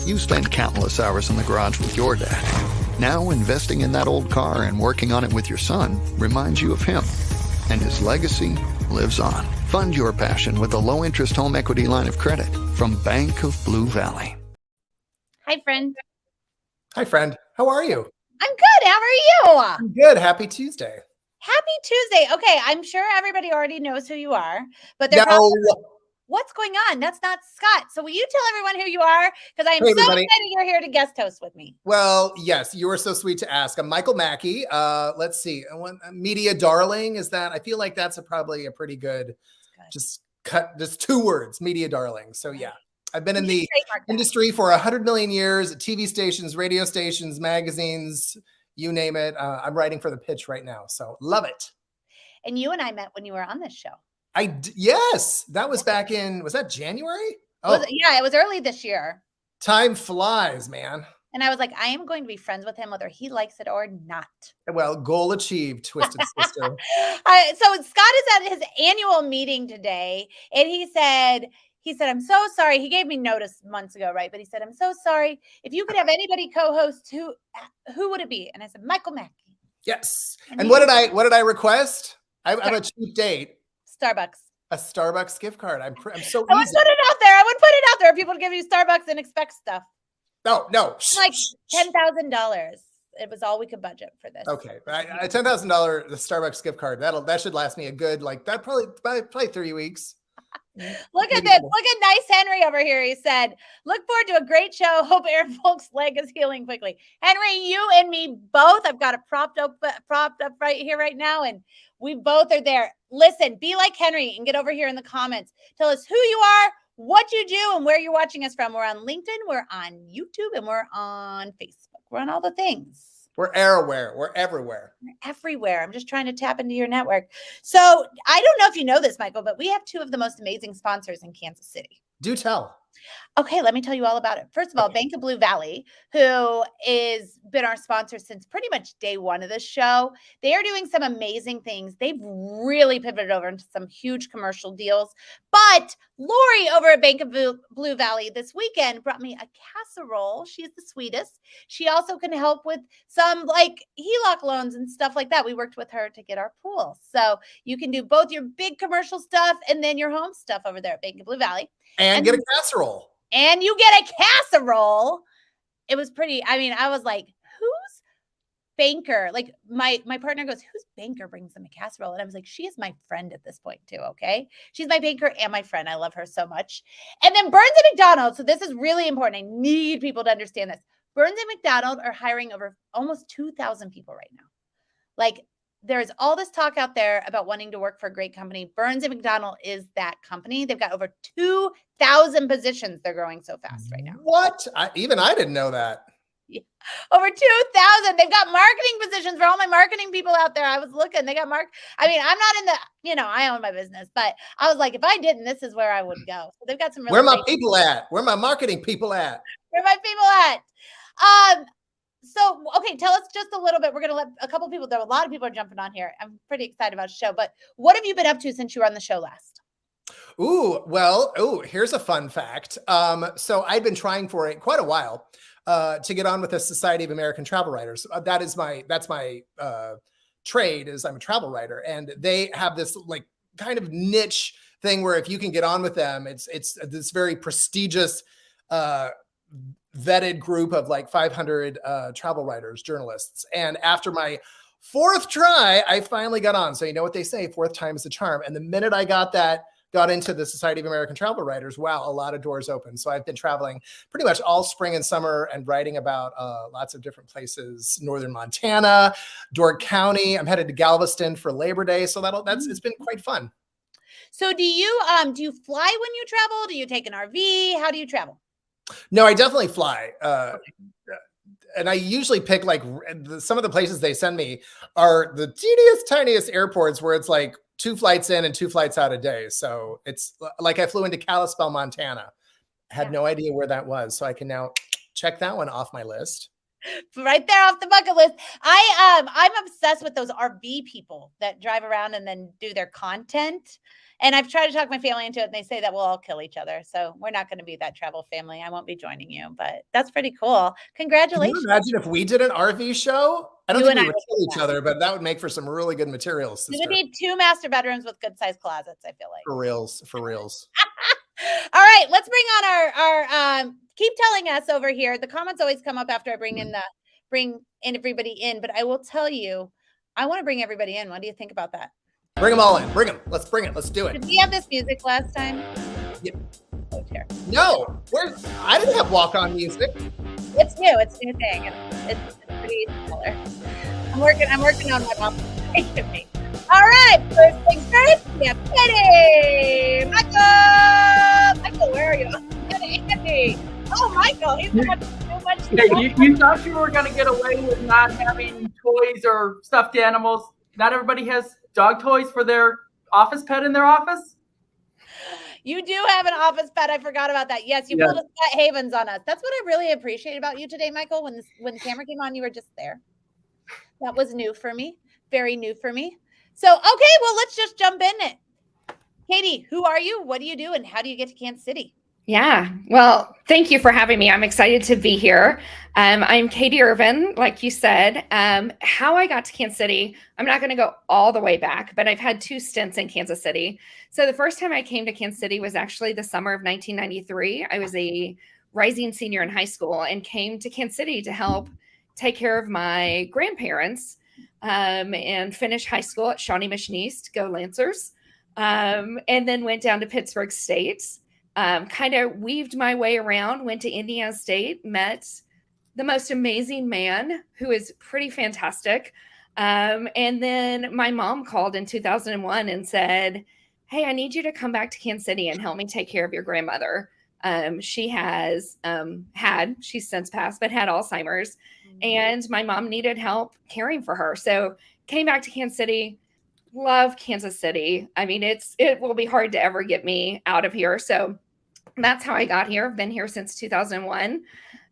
You spend countless hours in the garage with your dad. Now investing in that old car and working on it with your son reminds you of him. And his legacy lives on. Fund your passion with a low-interest home equity line of credit from Bank of Blue Valley. Hi, friend. Hi, friend. How are you? I'm good. How are you? I'm good. Happy Tuesday. Happy Tuesday. Okay, I'm sure everybody already knows who you are, but they're probably, what's going on? That's not Scott. So will you tell everyone who you are? Because I am so excited you're here to guest host with me. Well, yes, you were so sweet to ask. I'm Michael Mackie. Let's see. Media darling. Is that? I feel like that's probably a pretty good. Just 2 words. Media darling. So yeah, I've been in the industry for 100 million years. TV stations, radio stations, magazines, you name it. I'm writing for The Pitch right now. So love it. And you and I met when you were on this show. Yes, that was back in, was that January? Oh, yeah, it was early this year. Time flies, man. And I was like, I am going to be friends with him, whether he likes it or not. Well, goal achieved, Twisted Sister. So Scott is at his annual meeting today, and he said, I'm so sorry. He gave me notice months ago, right? But he said, I'm so sorry. If you could have anybody co-host, who would it be? And I said, Michael Mackie. Yes. And what did I request? I'm a cheap date. Starbucks. A Starbucks gift card. I'm so easy. I would put it out there. I would put it out there. People give you Starbucks and expect stuff. No. Like $10,000. It was all we could budget for this. Okay. A $10,000 the Starbucks gift card. That should last me a good, probably 3 weeks. Look at this. Look at nice Henry over here. He said, look forward to a great show. Hope Aaron Fulk's leg is healing quickly. Henry, you and me both. I've got it propped up right here right now. And we both are there. Listen, be like Henry and get over here in the comments. Tell us who you are, what you do, and where you're watching us from. We're on LinkedIn, we're on YouTube, and we're on Facebook. We're on all the things. We're everywhere. We're everywhere. We're everywhere. I'm just trying to tap into your network. So I don't know if you know this, Michael, but we have 2 of the most amazing sponsors in Kansas City. Do tell. Okay, let me tell you all about it. First of all, Bank of Blue Valley, who is been our sponsor since pretty much day one of this show. They are doing some amazing things. They've really pivoted over into some huge commercial deals. But Lori over at Bank of Blue Valley this weekend brought me a casserole. She's the sweetest. She also can help with some like HELOC loans and stuff like that. We worked with her to get our pool. So you can do both your big commercial stuff and then your home stuff over there at Bank of Blue Valley. And get a casserole. And you get a casserole. It was pretty. I mean, I was like, who's banker? Like my partner goes, who's banker brings them a casserole? And I was like, she is my friend at this point too. Okay. She's my banker and my friend. I love her so much. And then Burns and McDonnell. So this is really important. I need people to understand this. Burns and McDonnell are hiring over almost 2,000 people right now. Like there's all this talk out there about wanting to work for a great company. Burns and McDonnell is that company. They've got over 2,000 positions. They're growing so fast right now. What? I didn't know that. Yeah. Over 2,000. They've got marketing positions for all my marketing people out there. I was looking. They got I mean, I'm not in the, I own my business, but I was like, if I didn't, this is where I would go. So they've got some really Where my people at? Where my marketing people at? Where my people at? So, okay, tell us just a little bit. We're going to let a couple people, a lot of people are jumping on here. I'm pretty excited about the show, but what have you been up to since you were on the show last? Here's a fun fact. So I've been trying for quite a while to get on with the Society of American Travel Writers. That's my trade is I'm a travel writer, and they have this like kind of niche thing where if you can get on with them, it's this very prestigious, vetted group of like 500 travel writers, journalists. And after my 4th try, I finally got on. So you know what they say, 4th time is the charm. And the minute I got that got into the Society of American Travel Writers, wow, a lot of doors open. So I've been traveling pretty much all spring and summer and writing about lots of different places, northern Montana, Door County. I'm headed to Galveston for Labor Day. So it's been quite fun. So do you fly when you travel? Do you take an RV? How do you travel? No, I definitely fly. And I usually pick like some of the places they send me are the teeniest, tiniest airports where it's like 2 flights in and 2 flights out a day. So it's like I flew into Kalispell, Montana. Had no idea where that was. So I can now check that one off my list. Right there off the bucket list. I'm obsessed with those RV people that drive around and then do their content. And I've tried to talk my family into it, and they say that we'll all kill each other. So we're not going to be that travel family. I won't be joining you, but that's pretty cool. Congratulations. Can you imagine if we did an RV show? I don't think we would kill each other, but that would make for some really good materials. We would need 2 master bedrooms with good sized closets, I feel like. For reals. All right, let's bring on our keep telling us over here. The comments always come up after I bring in everybody in, but I will tell you, I want to bring everybody in. What do you think about that? Bring them all in. Bring them. Let's bring it. Let's do it. Did we have this music last time? Yep. Oh, dear. No, I didn't have walk-on music. It's new. It's a new thing. It's pretty similar. I'm working on my mom. All right, first things first. We have Kitty, Michael, where are you? Andy. Oh, Michael, he's got so much. Yeah, you thought you were going to get away with not having toys or stuffed animals. Not everybody has dog toys for their office pet in their office. You do have an office pet. I forgot about that. Yes, you pulled a Pet Havens on us. That's what I really appreciate about you today, Michael. When the camera came on, you were just there. That was new for me. Very new for me. So, okay, well, let's just jump in it. Katie, who are you? What do you do? And how do you get to Kansas City? Yeah, well, thank you for having me. I'm excited to be here. I'm Katie Ervin, like you said. How I got to Kansas City, I'm not going to go all the way back, but I've had 2 stints in Kansas City. So the first time I came to Kansas City was actually the summer of 1993. I was a rising senior in high school and came to Kansas City to help take care of my grandparents and finish high school at Shawnee Mission East, go Lancers, and then went down to Pittsburgh State. Kind of weaved my way around, went to Indiana State, met the most amazing man who is pretty fantastic. And then my mom called in 2001 and said, hey, I need you to come back to Kansas City and help me take care of your grandmother. She has she's since passed, but had Alzheimer's. And my mom needed help caring for her. So came back to Kansas City. Love Kansas City. I mean, it will be hard to ever get me out of here. So that's how I got here. I've been here since 2001.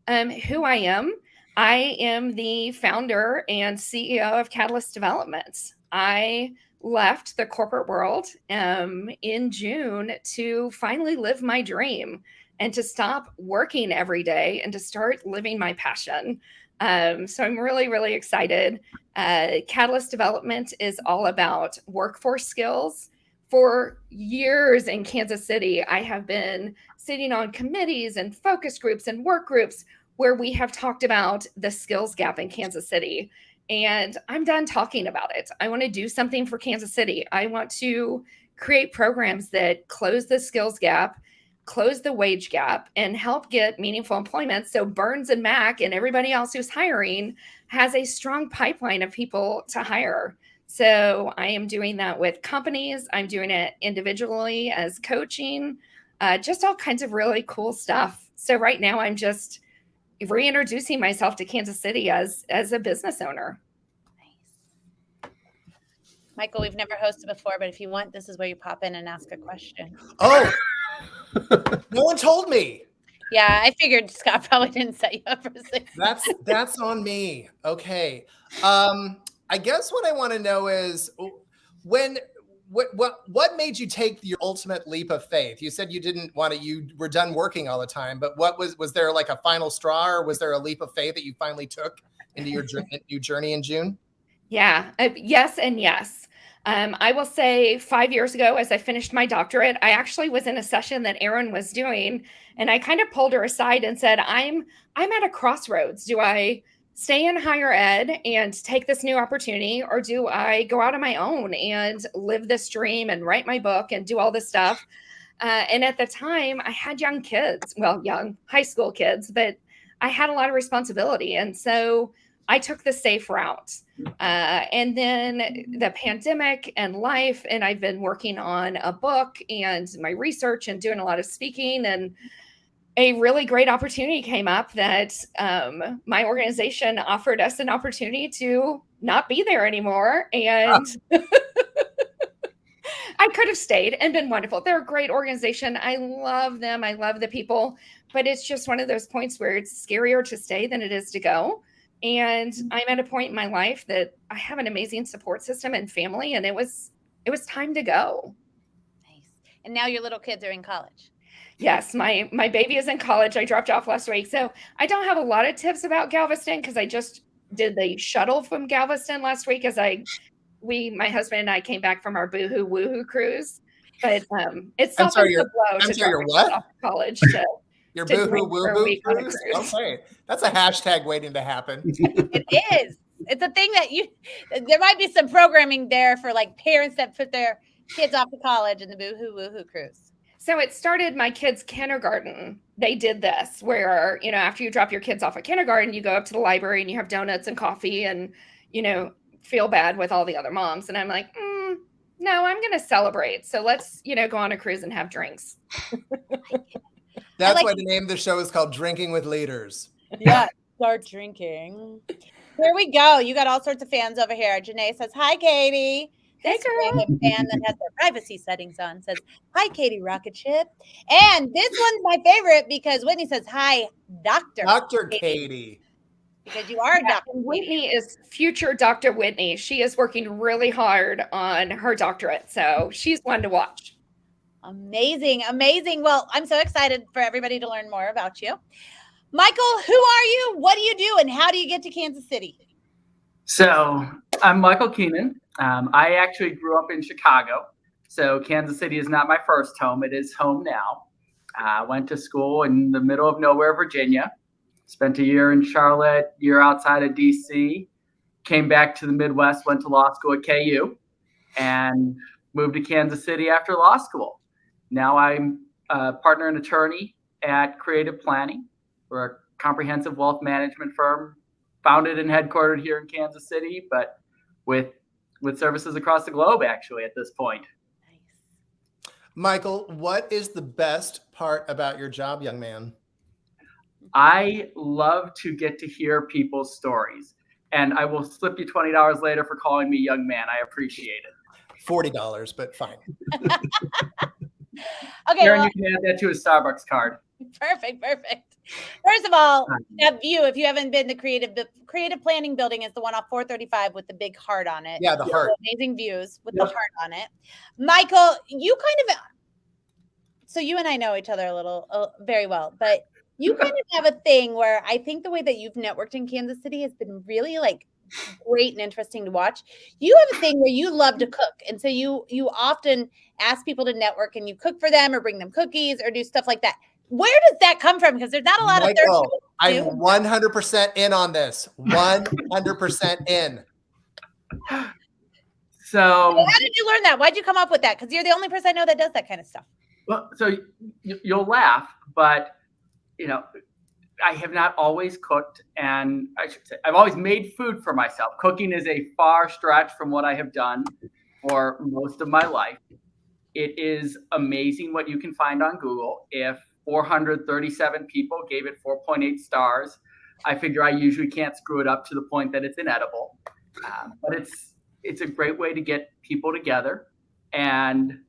Who I am the founder and CEO of Catalyst Development. I left the corporate world in June to finally live my dream and to stop working every day and to start living my passion. So I'm really, really excited. Catalyst Development is all about workforce skills. For years in Kansas City, I have been sitting on committees and focus groups and work groups where we have talked about the skills gap in Kansas City. And I'm done talking about it. I want to do something for Kansas City. I want to create programs that close the skills gap, close the wage gap, and help get meaningful employment so Burns and Mac and everybody else who's hiring has a strong pipeline of people to hire. So I am doing that with companies. I'm doing it individually as coaching, just all kinds of really cool stuff. So right now I'm just reintroducing myself to Kansas City as a business owner. Nice. Michael, we've never hosted before, but if you want, this is where you pop in and ask a question. Oh, no one told me. Yeah, I figured Scott probably didn't set you up for this. That's on me. Okay. I guess what I want to know is what made you take your ultimate leap of faith? You said you were done working all the time, but was there like a final straw, or was there a leap of faith that you finally took into your new journey in June? Yeah. Yes and yes. I will say 5 years ago, as I finished my doctorate, I actually was in a session that Erin was doing, and I kind of pulled her aside and said, I'm at a crossroads. Do I stay in higher ed and take this new opportunity, or do I go out on my own and live this dream and write my book and do all this stuff? And at the time, I had young kids, well, young high school kids, but I had a lot of responsibility. And so I took the safe route. And then the pandemic and life, and I've been working on a book and my research and doing a lot of speaking, and a really great opportunity came up that my organization offered us an opportunity to not be there anymore. And I could have stayed and been wonderful. They're a great organization. I love them. I love the people, but it's just one of those points where it's scarier to stay than it is to go. And I'm at a point in my life that I have an amazing support system and family, and it was time to go. Nice. And now your little kids are in college. Yes, my baby is in college. I dropped off last week. So I don't have a lot of tips about Galveston because I just did the shuttle from Galveston last week as my husband and I came back from our Boohoo Woohoo cruise. But it's something to blow to drop what? off college Your Boohoo Woohoo cruise? Okay. That's a hashtag waiting to happen. It is. It's a thing that there might be some programming there for like parents that put their kids off to college in the Boohoo Woohoo cruise. So it started my kids' kindergarten. They did this where, after you drop your kids off at kindergarten, you go up to the library and you have donuts and coffee and, feel bad with all the other moms. And I'm like, no, I'm going to celebrate. So let's, go on a cruise and have drinks. That's why the name of the show is called Drinking with Leaders. Yeah, start drinking. Here we go. You got all sorts of fans over here. Janae says, hi, Katie. Hey, This girl. random fan that has their privacy settings on says, hi, Katie Rocket Ship. And this one's my favorite because Whitney says, hi, Dr. Katie. Because you are Dr. Whitney is future Dr. Whitney. She is working really hard on her doctorate. So she's one to watch. Amazing. Amazing. Well, I'm so excited for everybody to learn more about you. Michael, who are you? What do you do? And how do you get to Kansas City? So I'm Michael Keenan. I actually grew up in Chicago. So Kansas City is not my first home. It is home now. I went to school in the middle of nowhere, Virginia. Spent a year in Charlotte, year outside of DC. Came back to the Midwest, went to law school at KU, and moved to Kansas City after law school. Now I'm a partner and attorney at Creative Planning. We're a comprehensive wealth management firm founded and headquartered here in Kansas City, but with services across the globe, actually, at this point. Nice. Michael, what is the best part about your job, young man? I love to get to hear people's stories, and I will slip you $20 later for calling me young man. I appreciate it. $40, but fine. Okay. Karen, you can add that to a Starbucks card. Perfect. First of all, that view, if you haven't been to creative planning building, is the one off 435 with the big heart on it. Yeah, the heart. Amazing views with the heart on it. Michael, so you and I know each other a little, very well, but you kind of have a thing where I think the way that you've networked in Kansas City has been really great and interesting to watch. You have a thing where you love to cook. And so you often ask people to network and you cook for them or bring them cookies or do stuff like that. Where does that come from? Because there's not a lot of third. I'm 100% in on this. 100% in. So how did you learn that? Why'd you come up with that? Because you're the only person I know that does that kind of stuff. Well, so you'll laugh, but I have not always cooked, and I should say I've always made food for myself. Cooking is a far stretch from what I have done for most of my life. It is amazing what you can find on Google. If 437 people gave it 4.8 stars, I figure I usually can't screw it up to the point that it's inedible. But it's a great way to get people together. And,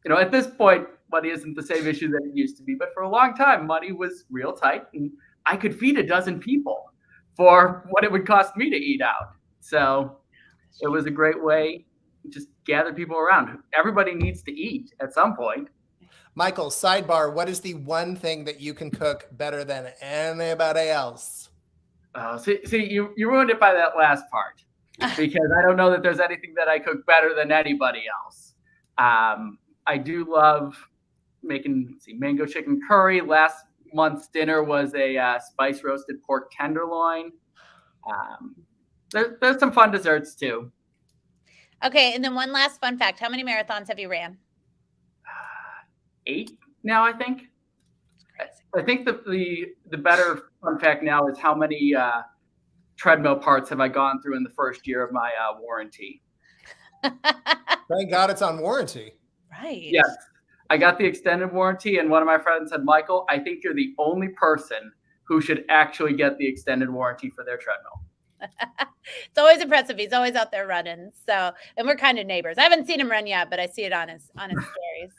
at this point, money isn't the same issue that it used to be. But for a long time, money was real tight. And I could feed a dozen people for what it would cost me to eat out. So it was a great way to just gather people around. Everybody needs to eat at some point. Michael, sidebar, what is the one thing that you can cook better than anybody else? See, you ruined it by that last part, because I don't know that there's anything that I cook better than anybody else. I do love making mango chicken curry. Last month's dinner was a spice roasted pork tenderloin. There's some fun desserts too. Okay, and then one last fun fact: how many marathons have you ran? 8 now, I think. I think the better fun fact now is how many treadmill parts have I gone through in the first year of my warranty. Thank God it's on warranty. Right. Yes. I got the extended warranty, and one of my friends said, Michael, I think you're the only person who should actually get the extended warranty for their treadmill. It's always impressive. He's always out there running. So, and we're kind of neighbors. I haven't seen him run yet, but I see it on his stories.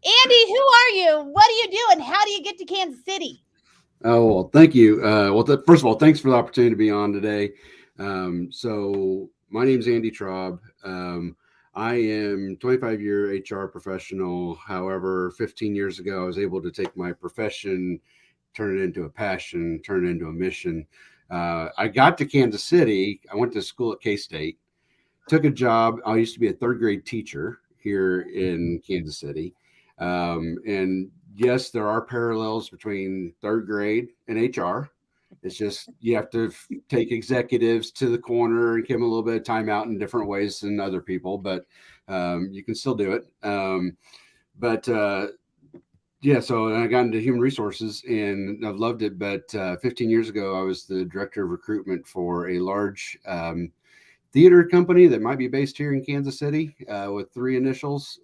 Andy, who are you? What do you do? And how do you get to Kansas City? Oh, well, thank you. First of all, thanks for the opportunity to be on today. So my name is Andy Traub. I am 25-year HR professional. However, 15 years ago, I was able to take my profession, turn it into a passion, turn it into a mission. I got to Kansas City. I went to school at K-State, took a job. I used to be a third grade teacher here in Kansas City. And yes, there are parallels between third grade and HR. It's just you have to take executives to the corner and give them a little bit of time out in different ways than other people, but you can still do it. Yeah, so I got into human resources and I've loved it. But 15 years ago, I was the director of recruitment for a large theater company that might be based here in Kansas City with 3 initials.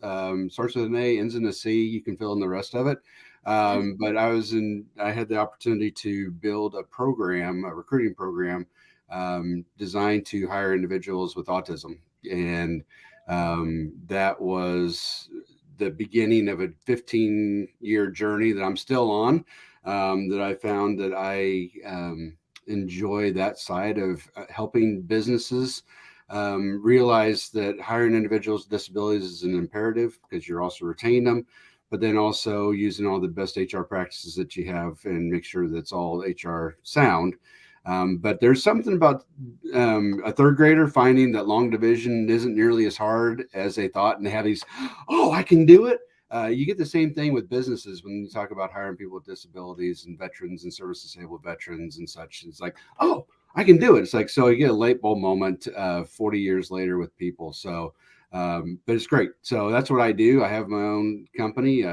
Starts with an A, ends in a C. You can fill in the rest of it. But I had the opportunity to build a recruiting program designed to hire individuals with autism. And that was the beginning of a 15-year journey that I'm still on, that I found that I enjoy that side of helping businesses realize that hiring individuals with disabilities is an imperative because you're also retaining them, but then also using all the best HR practices that you have and make sure that's all HR sound. But there's something about a third grader finding that long division isn't nearly as hard as they thought. And they have these, I can do it. You get the same thing with businesses when you talk about hiring people with disabilities and veterans and service disabled veterans and such. It's like, I can do it. It's like, so you get a light bulb moment 40 years later with people. So, but it's great. So that's what I do. I have my own company,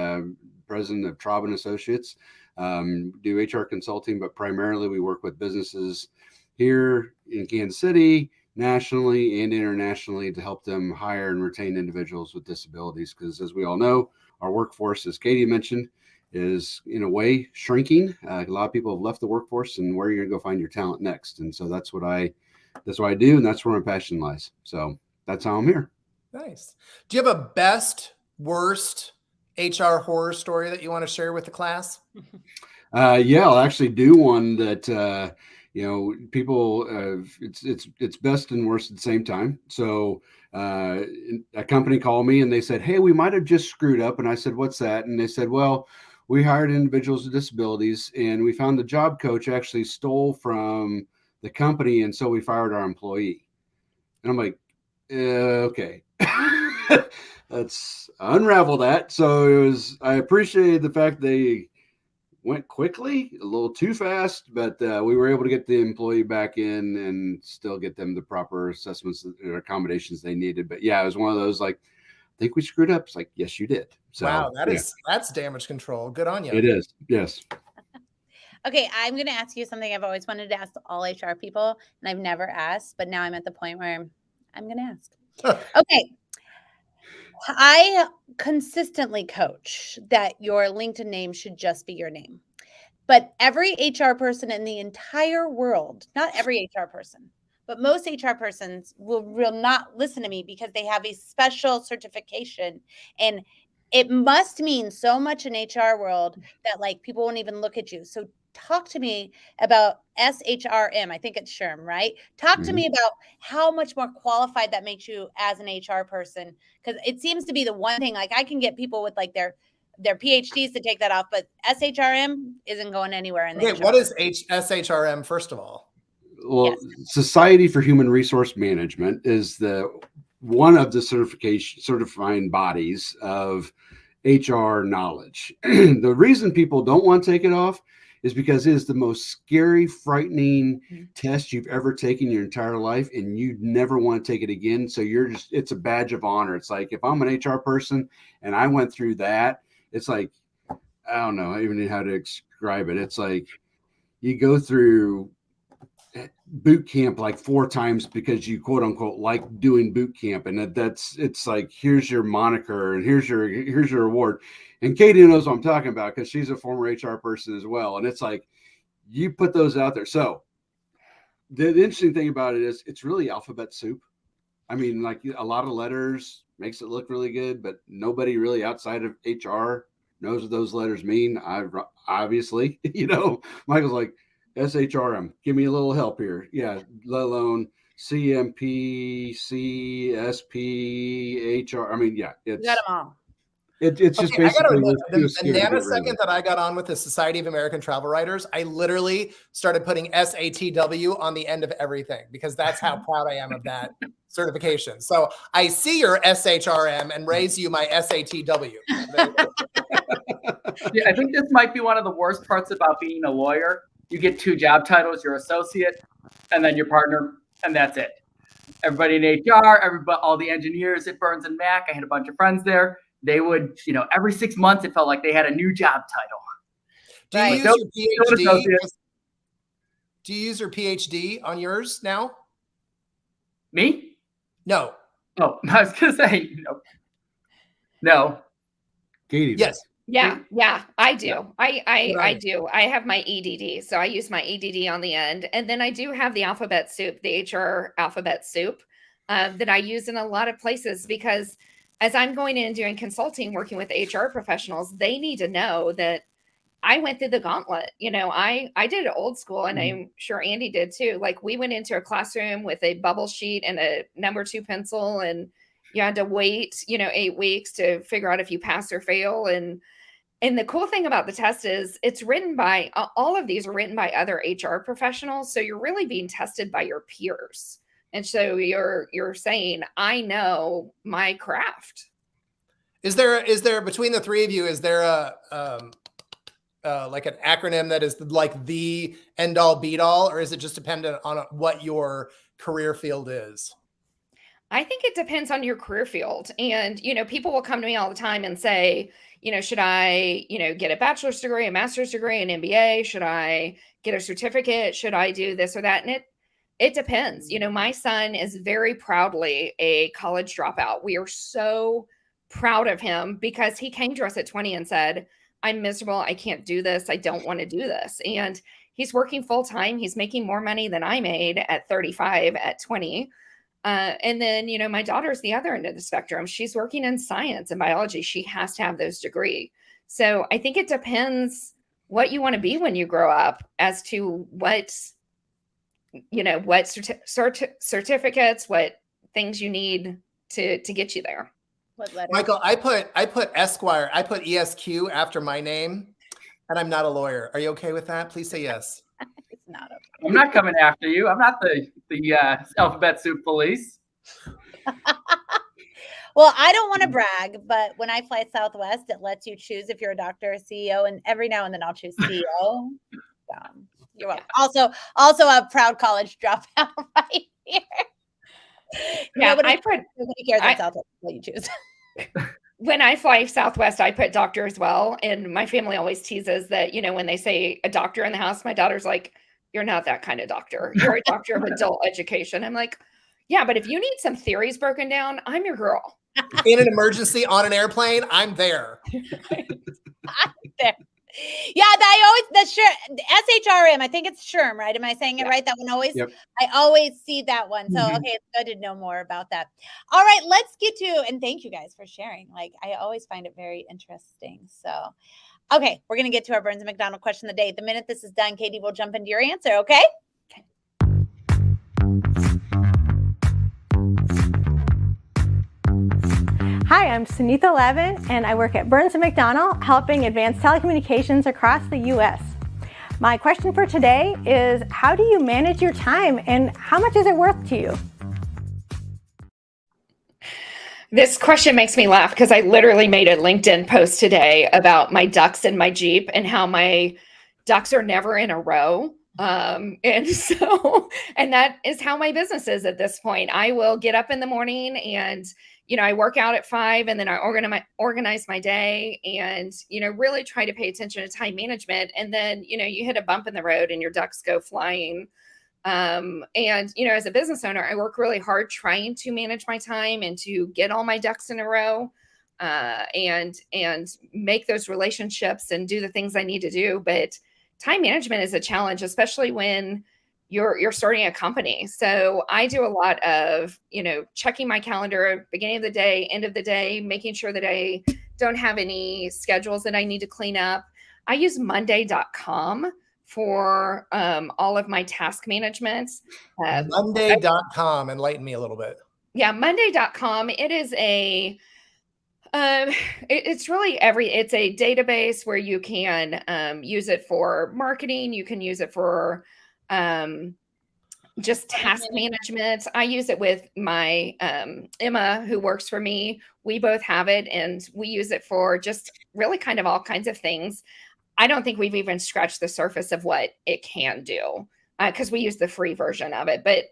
president of Traub and Associates. Do HR consulting, but primarily we work with businesses here in Kansas City, nationally and internationally to help them hire and retain individuals with disabilities. Because as we all know, our workforce, as Katie mentioned, is in a way shrinking. A lot of people have left the workforce, and where are you going to go find your talent next? And so that's what I do, and that's where my passion lies. So that's how I'm here. Nice. Do you have a best, worst HR horror story that you want to share with the class? Yeah, I'll actually do one that people. It's best and worst at the same time. So a company called me and they said, "Hey, we might have just screwed up." And I said, "What's that?" And they said, "Well, we hired individuals with disabilities, and we found the job coach actually stole from the company, and so we fired our employee." And I'm like, "Okay." Let's unravel that. So I appreciated the fact they went quickly, a little too fast, but we were able to get the employee back in and still get them the proper assessments and accommodations they needed. But yeah, it was one of those like, I think we screwed up. It's like, yes, you did. So, wow, that's damage control. Good on you. It is. Yes. Okay, I'm going to ask you something I've always wanted to ask all HR people, and I've never asked, but now I'm at the point where I'm going to ask. Okay. I consistently coach that your LinkedIn name should just be your name. But every HR person in the entire world, not every HR person, but most HR persons will not listen to me because they have a special certification. And it must mean so much in HR world that like people won't even look at you. So talk to me about SHRM. I think it's SHRM, right? Talk to me about how much more qualified that makes you as an HR person. Because it seems to be the one thing, like I can get people with like their PhDs to take that off, but SHRM isn't going anywhere. What is SHRM, first of all? Well, yes. Society for Human Resource Management is one of the certifying bodies of HR knowledge. The reason people don't want to take it off is because it is the most scary, frightening test you've ever taken in your entire life, and you never want to take it again. So it's a badge of honor. It's like, if I'm an HR person and I went through that, it's like, I don't know even how to describe it. It's like you go through boot camp like 4 times because you quote unquote like doing boot camp, and it's like, here's your moniker and here's your award. And Katie knows what I'm talking about because she's a former HR person as well. And it's like, you put those out there. So the interesting thing about it is it's really alphabet soup. I mean, like, a lot of letters makes it look really good, but nobody really outside of HR knows what those letters mean. Obviously, Michael's like, SHRM, give me a little help here. Yeah, let alone CMP, CSP, HR. I mean, yeah, You got them all. It's just basically the nanosecond that I got on with the Society of American Travel Writers, I literally started putting SATW on the end of everything because that's how proud I am of that certification. So I see your SHRM and raise you my SATW. Yeah, I think this might be one of the worst parts about being a lawyer. You get 2 job titles, your associate, and then your partner, and that's it. Everybody in HR, all the engineers at Burns and Mac, I had a bunch of friends there. They would, every 6 months, it felt like they had a new job title. Do you use your PhD on yours now? Me? No. Oh, I was going to say, no. Katie. Yes. Yeah, I do. I do. I have my EDD, so I use my EDD on the end, and then I do have the alphabet soup, the HR alphabet soup, that I use in a lot of places because as I'm going in and doing consulting, working with HR professionals, they need to know that I went through the gauntlet. I did it old school, and I'm sure Andy did too. Like, we went into a classroom with a bubble sheet and a number 2 pencil, and you had to wait, 8 weeks to figure out if you pass or fail. And the cool thing about the test is it's written by, all of these are written by other HR professionals. So you're really being tested by your peers. And so you're saying, I know my craft. Is there between the 3 of you, is there like an acronym that is like the end all beat all, or is it just dependent on what your career field is? I think it depends on your career field. And, people will come to me all the time and say, should I, get a bachelor's degree, a master's degree, an MBA? Should I get a certificate? Should I do this or that? And it depends. My son is very proudly a college dropout. We are so proud of him because he came to us at 20 and said, I'm miserable. I can't do this. I don't want to do this. And he's working full time. He's making more money than I made at 35 at 20. And then, my daughter's the other end of the spectrum. She's working in science and biology. She has to have those degrees. So I think it depends what you want to be when you grow up as to what certificates, what things you need to get you there. What letter? Michael, I put Esquire, I put ESQ after my name, and I'm not a lawyer. Are you okay with that? Please say yes. It's not okay. I'm not coming after you. I'm not the alphabet soup police. Well, I don't want to brag, but when I fly Southwest, it lets you choose if you're a doctor or CEO, and every now and then I'll choose CEO. You're welcome. Also a proud college dropout right here. Yeah, nobody cares about Southwest what you choose. When I fly Southwest, I put doctor as well. And my family always teases that, when they say a doctor in the house, my daughter's like, you're not that kind of doctor. You're a doctor of adult education. I'm like, yeah, but if you need some theories broken down, I'm your girl. In an emergency on an airplane, I'm there. I'm there. Yeah, SHRM. I think it's SHRM, right? Am I saying it right? That one always, Yep. I always see that one. So, okay, it's good to know more about that. All right, let's get to, and thank you guys for sharing. Like, I always find it very interesting. So, okay, we're going to get to our Burns and McDonnell question of the day. The minute this is done, Katie will jump into your answer, okay? Hi, I'm Sunitha Levin, and I work at Burns & McDonnell, helping advance telecommunications across the U.S. My question for today is, how do you manage your time, and how much is it worth to you? This question makes me laugh because I literally made a LinkedIn post today about my ducks in my Jeep and how my ducks are never in a row. And that is how my business is at this point. I will get up in the morning and, I work out at 5 and then I organize my day and, really try to pay attention to time management. And then, you hit a bump in the road and your ducks go flying. And, as a business owner, I work really hard trying to manage my time and to get all my ducks in a row, and make those relationships and do the things I need to do. But time management is a challenge, especially when you're starting a company. So I do a lot of, checking my calendar, beginning of the day, end of the day, making sure that I don't have any schedules that I need to clean up. I use Monday.com for all of my task management. Monday.com, enlighten me a little bit. Yeah, Monday.com. It is it's really it's a database where you can use it for marketing. You can use it for just task management. I use it with my Emma, who works for me. We both have it, and we use it for just really kind of all kinds of things. I don't think we've even scratched the surface of what it can do, because we use the free version of it. But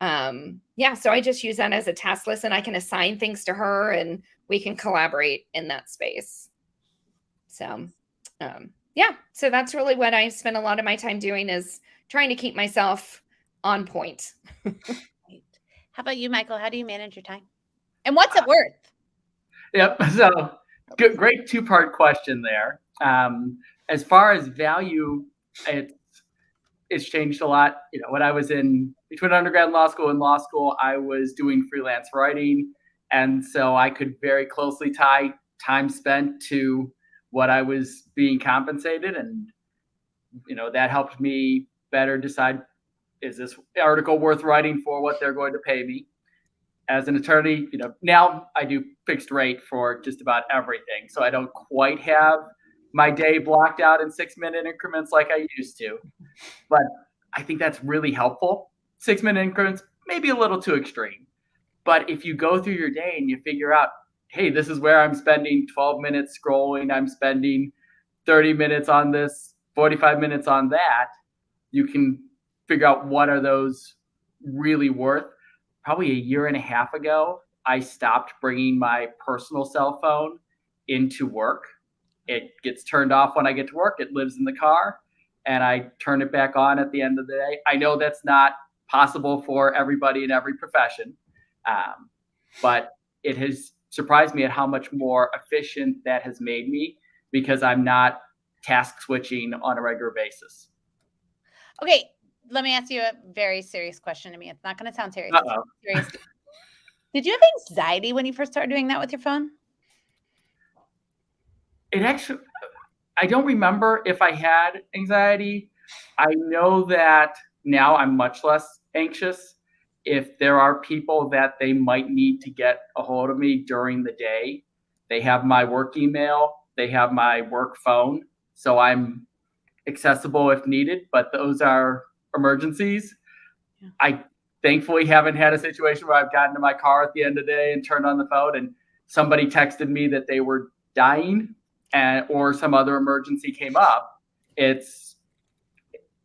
so I just use that as a task list, and I can assign things to her and we can collaborate in that space. So, so that's really what I spend a lot of my time doing, is trying to keep myself on point. How about you, Michael? How do you manage your time? And what's it worth? Yep. So great 2-part question there. As far as value, it's changed a lot. When I was between undergrad and law school, I was doing freelance writing. And so I could very closely tie time spent to what I was being compensated. And, that helped me better decide, is this article worth writing for what they're going to pay me? As an attorney, now I do fixed rate for just about everything. So I don't quite have my day blocked out in 6-minute increments like I used to. But I think that's really helpful. 6-minute increments, maybe a little too extreme. But if you go through your day and you figure out, hey, this is where I'm spending 12 minutes scrolling, I'm spending 30 minutes on this, 45 minutes on that, you can figure out what are those really worth. Probably a year and a half ago, I stopped bringing my personal cell phone into work. It gets turned off when I get to work. It lives in the car, and I turn it back on at the end of the day. I know that's not possible for everybody in every profession, but it has surprised me at how much more efficient that has made me, because I'm not task switching on a regular basis. Okay, let me ask you a very serious question to me. It's not going to sound serious. Serious. Did you have anxiety when you first started doing that with your phone? I don't remember if I had anxiety. I know that now I'm much less anxious. If there are people that they might need to get a hold of me during the day, they have my work email, they have my work phone, so I'm accessible if needed, but those are emergencies. Yeah. I thankfully haven't had a situation where I've gotten to my car at the end of the day and turned on the phone and somebody texted me that they were dying or some other emergency came up. It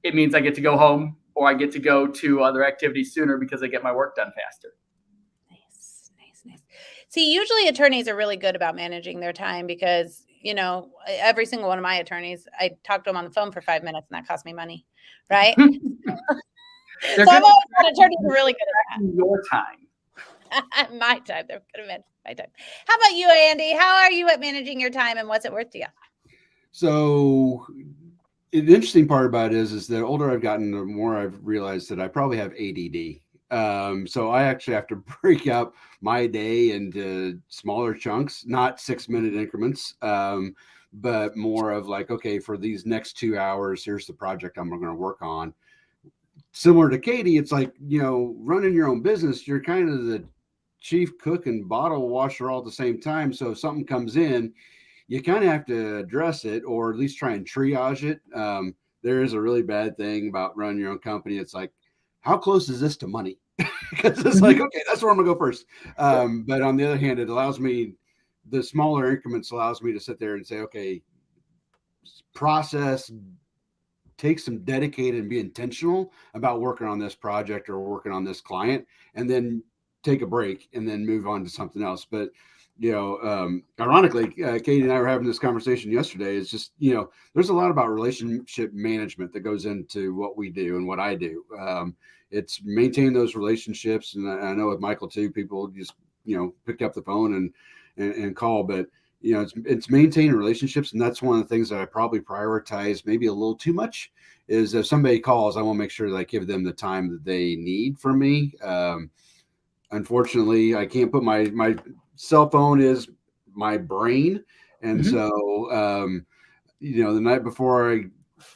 means I get to go home, or I get to go to other activities sooner because I get my work done faster. Nice. See, usually attorneys are really good about managing their time, because, every single one of my attorneys, I talk to them on the phone for 5 minutes, and that costs me money, right? So I've always thought attorneys are really good at that. Your time. My time. They're good at my time. How about you, Andy? How are you at managing your time, and what's it worth to you? So the interesting part about it is the older I've gotten, the more I've realized that I probably have ADD. So I actually have to break up my day into smaller chunks, not 6-minute increments, but more of like, okay, for these next 2 hours, here's the project I'm going to work on. Similar to Katie, it's like, running your own business, you're kind of the chief cook and bottle washer all at the same time. So if something comes in, you kind of have to address it, or at least try and triage it. There is a really bad thing about running your own company. It's like, how close is this to money? Because it's like, okay, that's where I'm gonna go first. But on the other hand, it allows me, the smaller increments allows me to sit there and say, okay, process take some dedicated and be intentional about working on this project or working on this client, and then take a break and then move on to something else. But ironically, Katie and I were having this conversation yesterday. It's just, there's a lot about relationship management that goes into what we do and what I do. It's maintain those relationships. And I know with Michael too, people just, pick up the phone and call, but it's maintaining relationships. And that's one of the things that I probably prioritize maybe a little too much is if somebody calls, I want to make sure that I give them the time that they need from me. Unfortunately, I can't put my cell phone is my brain. And so, the night before I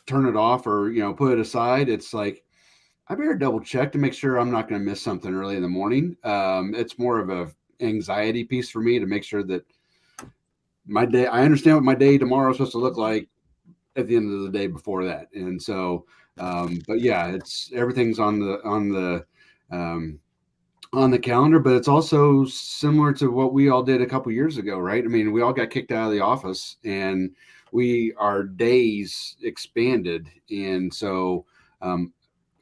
turn it off or, put it aside, it's like, I better double check to make sure I'm not going to miss something early in the morning. It's more of a anxiety piece for me to make sure that I understand what my day tomorrow is supposed to look like at the end of the day before that. And so, but yeah, everything's on the calendar, but it's also similar to what we all did a couple years ago, right? I mean, we all got kicked out of the office and our days expanded. And so,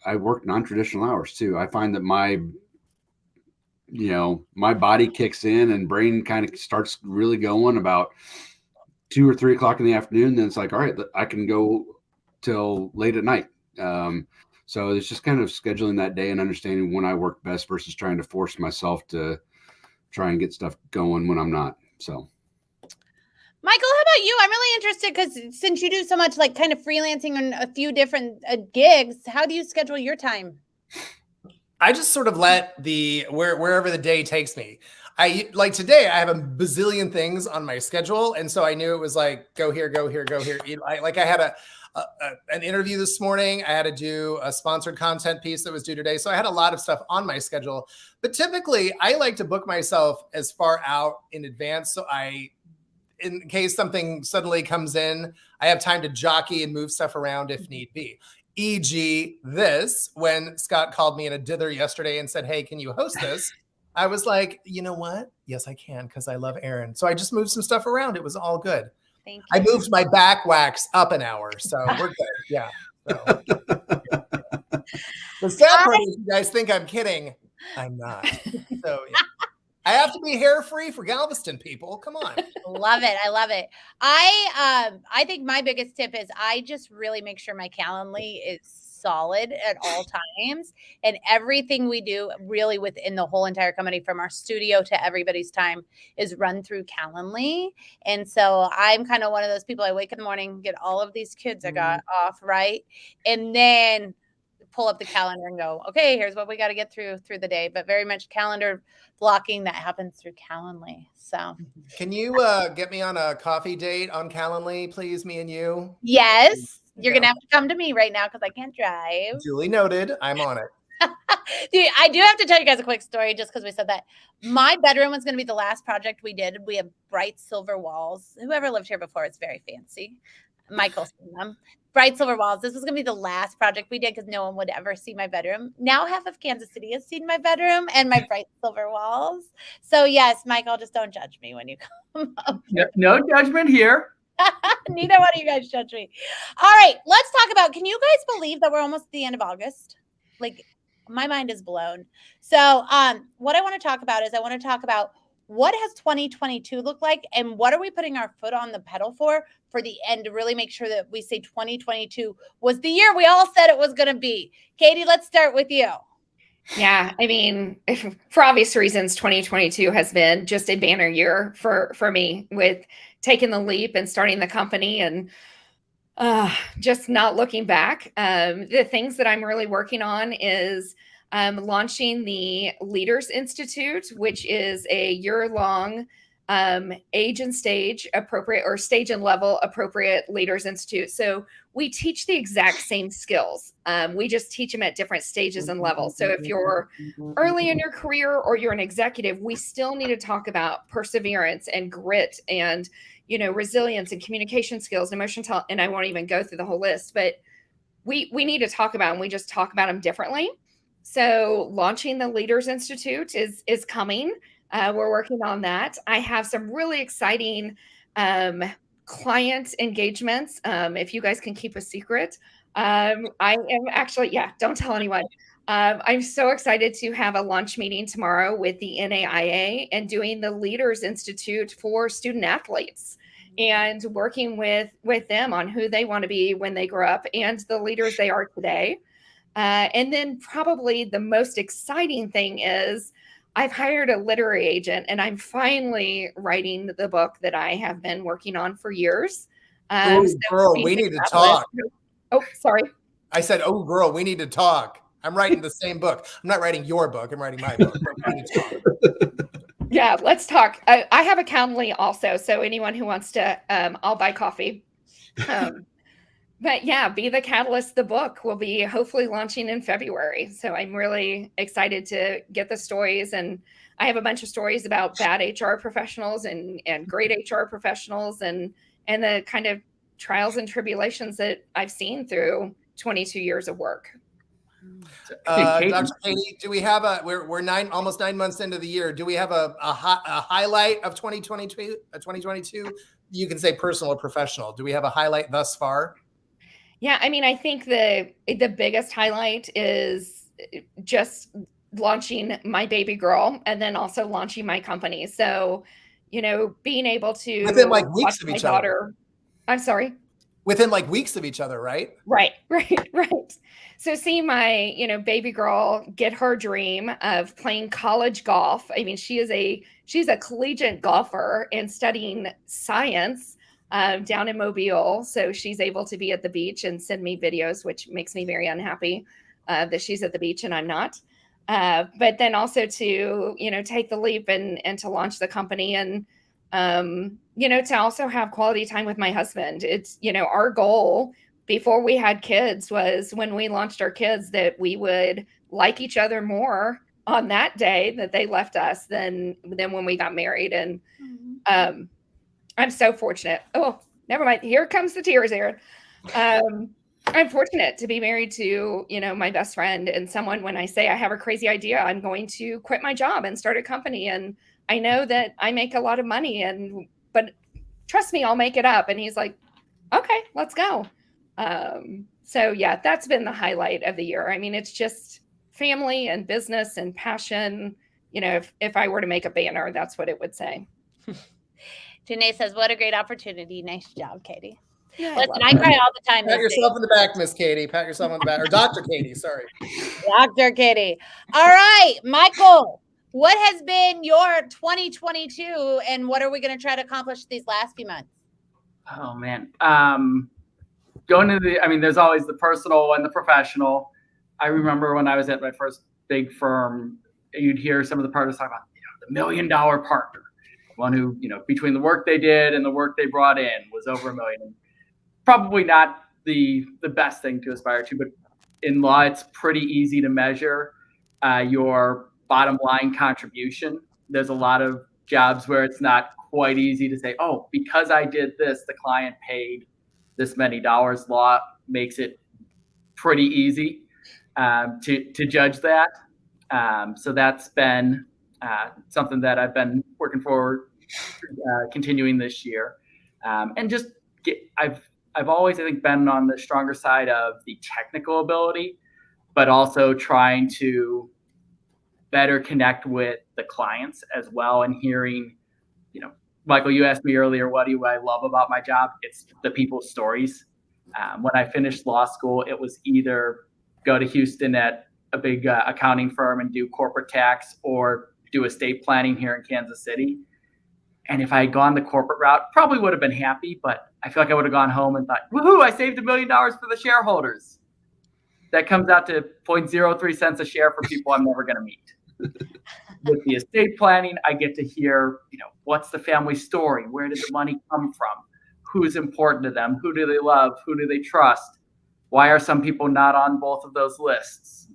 I work non-traditional hours too. I find that my body kicks in and brain kind of starts really going about 2 or 3 o'clock in the afternoon. Then it's like, all right, I can go till late at night. So it's just kind of scheduling that day and understanding when I work best versus trying to force myself to try and get stuff going when I'm not. So. Michael, how about you? I'm really interested because since you do so much like kind of freelancing on a few different gigs, how do you schedule your time? I just sort of let wherever the day takes me. Like today, I have a bazillion things on my schedule. And so I knew it was like, go here, go here, go here. I had an interview this morning. I had to do a sponsored content piece that was due today. So I had a lot of stuff on my schedule, but typically I like to book myself as far out in advance. So in case something suddenly comes in, I have time to jockey and move stuff around if need be. E.g. this, when Scott called me in a dither yesterday and said, hey, can you host this? I was like, you know what? Yes, I can, because I love Aaron. So I just moved some stuff around. It was all good. Thank you. I moved my back wax up an hour, so we're good. Yeah. So. The sad part is you guys think I'm kidding. I'm not. So yeah. I have to be hair-free for Galveston, people. Come on. Love it. I love it. I think my biggest tip is I just really make sure my Calendly is solid at all times. And everything we do really within the whole entire company, from our studio to everybody's time, is run through Calendly. And so I'm kind of one of those people. I wake in the morning, get all of these kids I got off, right? And then pull up the calendar and go, okay, here's what we got to get through the day. But very much calendar blocking that happens through Calendly. So can you get me on a coffee date on Calendly, please, me and you? Yes. You're going to have to come to me right now because I can't drive. Duly noted. I'm on it. Dude, I do have to tell you guys a quick story just because we said that. My bedroom was going to be the last project we did. We have bright silver walls. Whoever lived here before, it's very fancy. Michael's seen them. Bright silver walls. This was going to be the last project we did because no one would ever see my bedroom. Now half of Kansas City has seen my bedroom and my bright silver walls. So yes, Michael, just don't judge me when you come up. No judgment here. Neither one of you guys judge me. All right, let's talk about, can you guys believe that we're almost at the end of August? Like, my mind is blown. So what I want to talk about is what has 2022 look like and what are we putting our foot on the pedal for the end to really make sure that we say 2022 was the year we all said it was going to be. Katie, let's start with you. Yeah, I mean, for obvious reasons, 2022 has been just a banner year for me with taking the leap and starting the company and just not looking back. The things that I'm really working on is launching the Leaders Institute, which is a year-long age and stage appropriate or stage and level appropriate Leaders Institute. So we teach the exact same skills. We just teach them at different stages and levels. So if you're early in your career or you're an executive, we still need to talk about perseverance and grit and, resilience and communication skills and emotional talent. And I won't even go through the whole list, but we need to talk about them. We just talk about them differently. So launching the Leaders Institute is coming. We're working on that. I have some really exciting client engagements. If you guys can keep a secret, I am actually, don't tell anyone. I'm so excited to have a launch meeting tomorrow with the NAIA and doing the Leaders Institute for student athletes and working with them on who they want to be when they grow up and the leaders they are today. And then probably the most exciting thing is I've hired a literary agent and I'm finally writing the book that I have been working on for years. Oh, girl, we need to talk. Oh, sorry. I said, oh, girl, we need to talk. I'm writing the same book. I'm not writing your book. I'm writing my book. We need to talk. Yeah, let's talk. I have a Calendly also. So anyone who wants to, I'll buy coffee. But yeah, Be the Catalyst, the book will be hopefully launching in February. So I'm really excited to get the stories. And I have a bunch of stories about bad HR professionals and great HR professionals and the kind of trials and tribulations that I've seen through 22 years of work. Dr. Katie, do we have we're almost 9 months into the year. Do we have a highlight of 2022? You can say personal or professional. Do we have a highlight thus far? Yeah, I mean, I think the biggest highlight is just launching my baby girl and then also launching my company. So, being able to within like weeks of each other. I'm sorry. Within like weeks of each other, right? Right. So seeing my, baby girl get her dream of playing college golf. I mean, she's a collegiate golfer and studying science down in Mobile. So she's able to be at the beach and send me videos, which makes me very unhappy that she's at the beach and I'm not. But then also to, take the leap and to launch the company and, to also have quality time with my husband. It's, our goal before we had kids was when we launched our kids that we would like each other more on that day that they left us than when we got married. And I'm so fortunate. Oh, never mind. Here comes the tears, Erin. I'm fortunate to be married to, my best friend and someone when I say I have a crazy idea, I'm going to quit my job and start a company. And I know that I make a lot of money but trust me, I'll make it up. And he's like, okay, let's go. So yeah, that's been the highlight of the year. I mean, it's just family and business and passion. If I were to make a banner, that's what it would say. Janae says, what a great opportunity. Nice job, Katie. Yeah, listen, I cry all the time. Pat yourself in the back, Miss Katie. Pat yourself on the back. Or Dr. Katie, sorry. Dr. Katie. All right, Michael, what has been your 2022 and what are we going to try to accomplish these last few months? Oh, man. Going to there's always the personal and the professional. I remember when I was at my first big firm, you'd hear some of the partners talk about, the $1 million partner, one who, between the work they did and the work they brought in was over $1 million. Probably not the best thing to aspire to, but in law, it's pretty easy to measure your bottom line contribution. There's a lot of jobs where it's not quite easy to say, oh, because I did this, the client paid this many dollars. Law makes it pretty easy to judge that. So that's been something that I've been working forward, continuing this year. And just I've always, I think, been on the stronger side of the technical ability, but also trying to better connect with the clients as well and hearing, Michael, you asked me earlier, what do I love about my job? It's the people's stories. When I finished law school, it was either go to Houston at a big accounting firm and do corporate tax or do estate planning here in Kansas City. And if I had gone the corporate route, probably would have been happy, but I feel like I would have gone home and thought, woohoo, I saved $1 million for the shareholders. That comes out to 0.03 cents a share for people I'm never going to meet. With the estate planning, I get to hear, what's the family story? Where did the money come from? Who's important to them? Who do they love? Who do they trust? Why are some people not on both of those lists?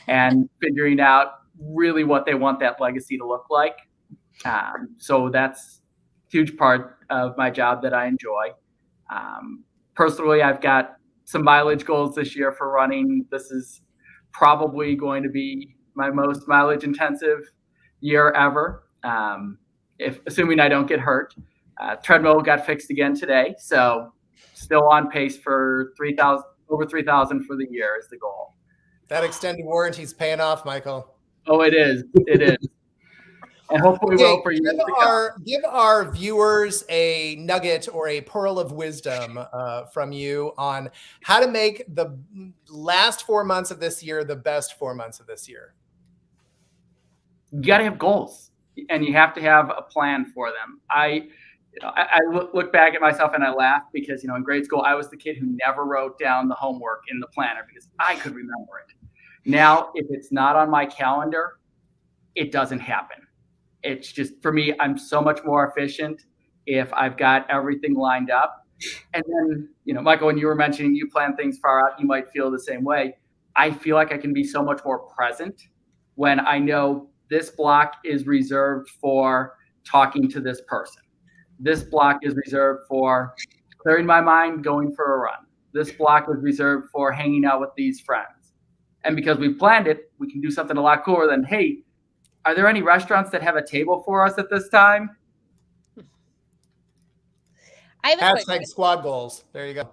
And figuring out really what they want that legacy to look like. So that's a huge part of my job that I enjoy. Personally, I've got some mileage goals this year for running. This is probably going to be my most mileage intensive year ever, if assuming I don't get hurt. Treadmill got fixed again today, so still on pace for over 3,000 for the year is the goal. That extended warranty's paying off, Michael. Oh, it is. It is. And hopefully will for years to come. Give our viewers a nugget or a pearl of wisdom from you on how to make the last 4 months of this year the best 4 months of this year. You got to have goals, and you have to have a plan for them. I look back at myself and I laugh because, in grade school, I was the kid who never wrote down the homework in the planner because I could remember it. Now, if it's not on my calendar, it doesn't happen. It's just, for me, I'm so much more efficient if I've got everything lined up. And then, Michael, when you were mentioning you plan things far out, you might feel the same way. I feel like I can be so much more present when I know this block is reserved for talking to this person. This block is reserved for clearing my mind, going for a run. This block is reserved for hanging out with these friends. And because we planned it, we can do something a lot cooler than, hey, are there any restaurants that have a table for us at this time? I have a # squad goals. There you go.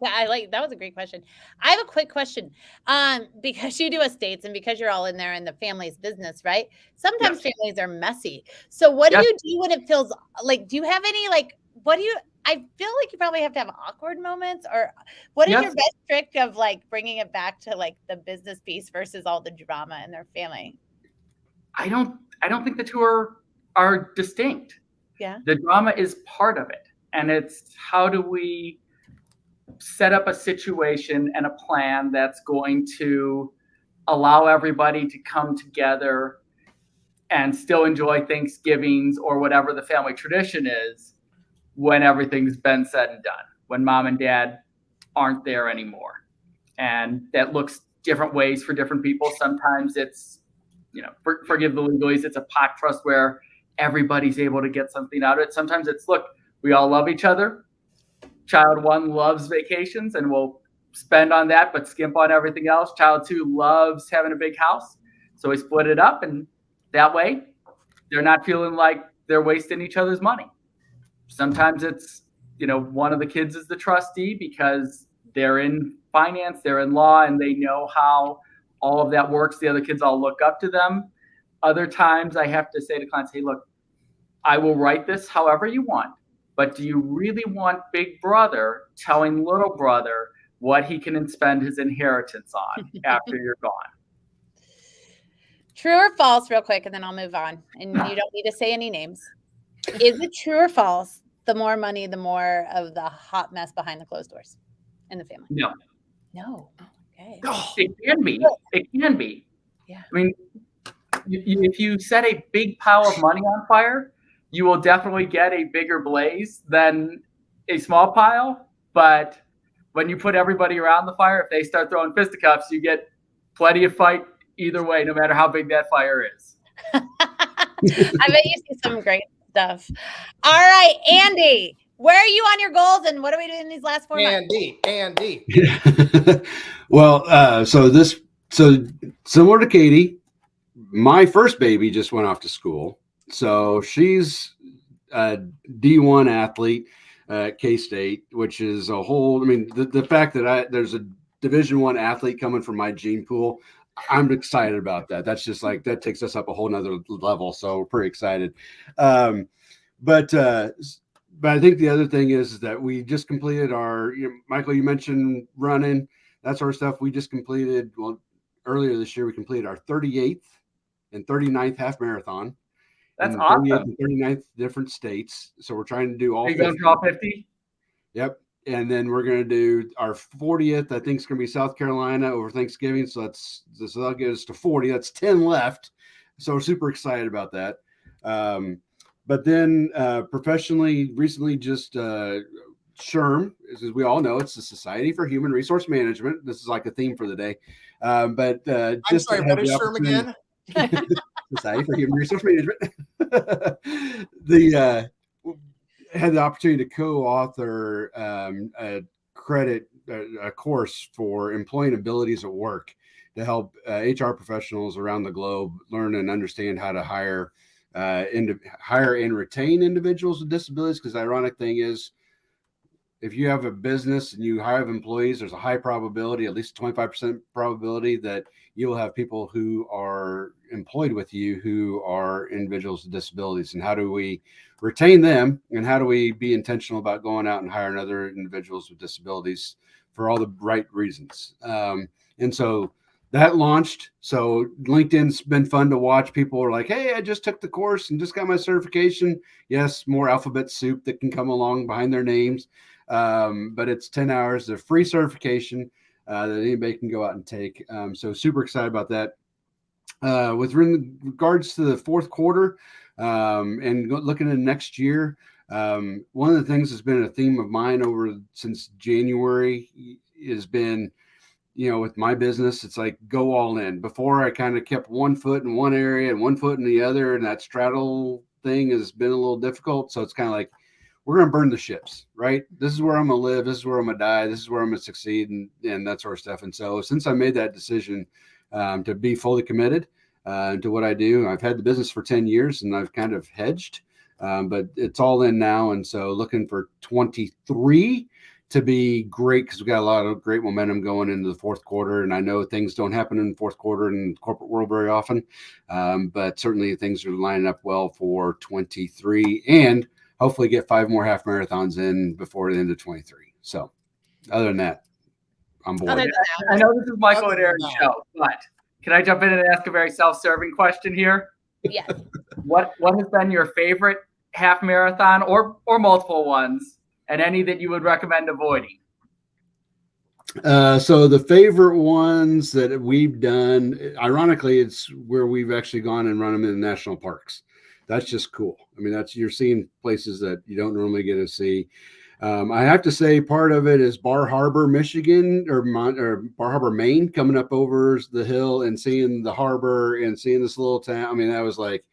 That was a great question. I have a quick question. Because you do estates and because you're all in there in the family's business, right? Sometimes families are messy. So what do you do when it feels like, do you have any, I feel like you probably have to have awkward moments, or what is your best trick of bringing it back to the business piece versus all the drama in their family? I don't think the two are distinct. Yeah. The drama is part of it. And it's how do we set up a situation and a plan that's going to allow everybody to come together and still enjoy Thanksgivings or whatever the family tradition is when everything's been said and done, when mom and dad aren't there anymore. And that looks different ways for different people. Sometimes it's, forgive the legalese, it's a pot trust where everybody's able to get something out of it. Sometimes it's, look, we all love each other. Child 1 loves vacations and will spend on that, but skimp on everything else. Child 2 loves having a big house. So we split it up, and that way they're not feeling like they're wasting each other's money. Sometimes it's, one of the kids is the trustee because they're in finance, they're in law, and they know how all of that works. The other kids all look up to them. Other times I have to say to clients, hey, look, I will write this however you want. But do you really want big brother telling little brother what he can spend his inheritance on after you're gone? True or false, real quick, and then I'll move on. And you don't need to say any names. Is it true or false? The more money, the more of the hot mess behind the closed doors in the family. No. No. Okay. It can be. It can be. Yeah. I mean, if you set a big pile of money on fire, you will definitely get a bigger blaze than a small pile. But when you put everybody around the fire, if they start throwing fisticuffs, you get plenty of fight either way, no matter how big that fire is. I bet you see some great stuff. All right, Andy, where are you on your goals and what are we doing in these last 4 months? Andy. Well, so similar to Katie, my first baby just went off to school. So she's a D1 athlete at K-State, which is a whole, the fact that there's a Division I athlete coming from my gene pool, I'm excited about that. That's just that takes us up a whole nother level. So we're pretty excited. But I think the other thing is that we just completed our, Michael, you mentioned running, that sort of stuff. We just completed, earlier this year, we completed our 38th and 39th half marathon. That's awesome. 39th different states. So we're trying to do all. Are you going to draw 50? Yep. And then we're going to do our 40th. I think it's going to be South Carolina over Thanksgiving. So that'll get us to 40. That's 10 left. So we're super excited about that. But then professionally, recently just SHRM, as we all know, it's the Society for Human Resource Management. This is like a theme for the day. I'm sorry, what is SHRM again? Society for Human Resource Management. Had the opportunity to co-author a course for employing abilities at work to help HR professionals around the globe learn and understand how to hire hire and retain individuals with disabilities. Because the ironic thing is, if you have a business and you hire employees, there's a high probability, at least 25% probability, that you'll have people who are employed with you who are individuals with disabilities. And how do we retain them? And how do we be intentional about going out and hiring other individuals with disabilities for all the right reasons? And so that launched. So LinkedIn's been fun to watch. People are like, hey, I just took the course and just got my certification. Yes, more alphabet soup that can come along behind their names. But it's 10 hours of free certification that anybody can go out and take. So super excited about that. With regards to the fourth quarter and looking at next year, one of the things that's been a theme of mine since January has been, with my business, it's like go all in. Before, I kind of kept one foot in one area and one foot in the other, and that straddle thing has been a little difficult. So it's kind of like, we're going to burn the ships, right? This is where I'm going to live. This is where I'm going to die. This is where I'm going to succeed, and that sort of stuff. And so since I made that decision to be fully committed to what I do, I've had the business for 10 years and I've kind of hedged, but it's all in now. And so looking for 23 to be great, because we got a lot of great momentum going into the fourth quarter. And I know things don't happen in the fourth quarter in the corporate world very often, but certainly things are lining up well for 23, and hopefully get 5 more half marathons in before the end of 23. So other than that, I'm bored. I know this is Michael and Aaron's show, but can I jump in and ask a very self-serving question here? Yes. What has been your favorite half marathon or multiple ones, and any that you would recommend avoiding? So the favorite ones that we've done, ironically, it's where we've actually gone and run them in the national parks. That's just cool. I mean, you're seeing places that you don't normally get to see. I have to say part of it is Bar Harbor, Michigan, or Bar Harbor, Maine, coming up over the hill and seeing the harbor and seeing this little town. I mean, that was like,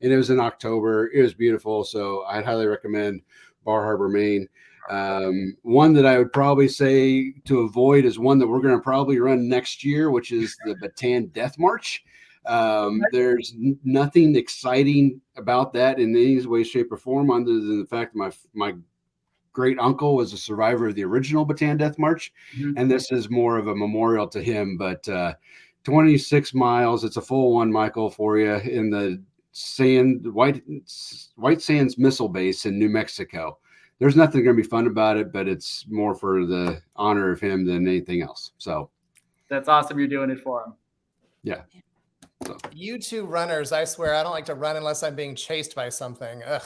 and it was in October. It was beautiful. So I'd highly recommend Bar Harbor, Maine. One that I would probably say to avoid is one that we're going to probably run next year, which is the Bataan Death March. There's nothing exciting about that in any way, shape, or form, other than the fact that my great uncle was a survivor of the original Bataan Death March. Mm-hmm. And this is more of a memorial to him, but 26 miles. It's a full one, Michael, for you, in the White Sands Missile Base in New Mexico. There's nothing going to be fun about it, but it's more for the honor of him than anything else. So that's awesome. You're doing it for him. Yeah. So. You two runners, I swear, I don't like to run unless I'm being chased by something. Ugh.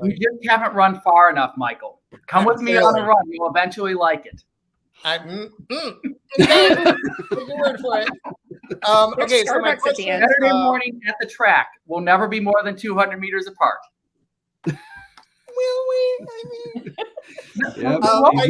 You just haven't run far enough, Michael. Come with me on a run. You'll eventually like it. Okay. Take your word for it. Okay, so my question, Saturday morning at the track will never be more than 200 meters apart. Will we?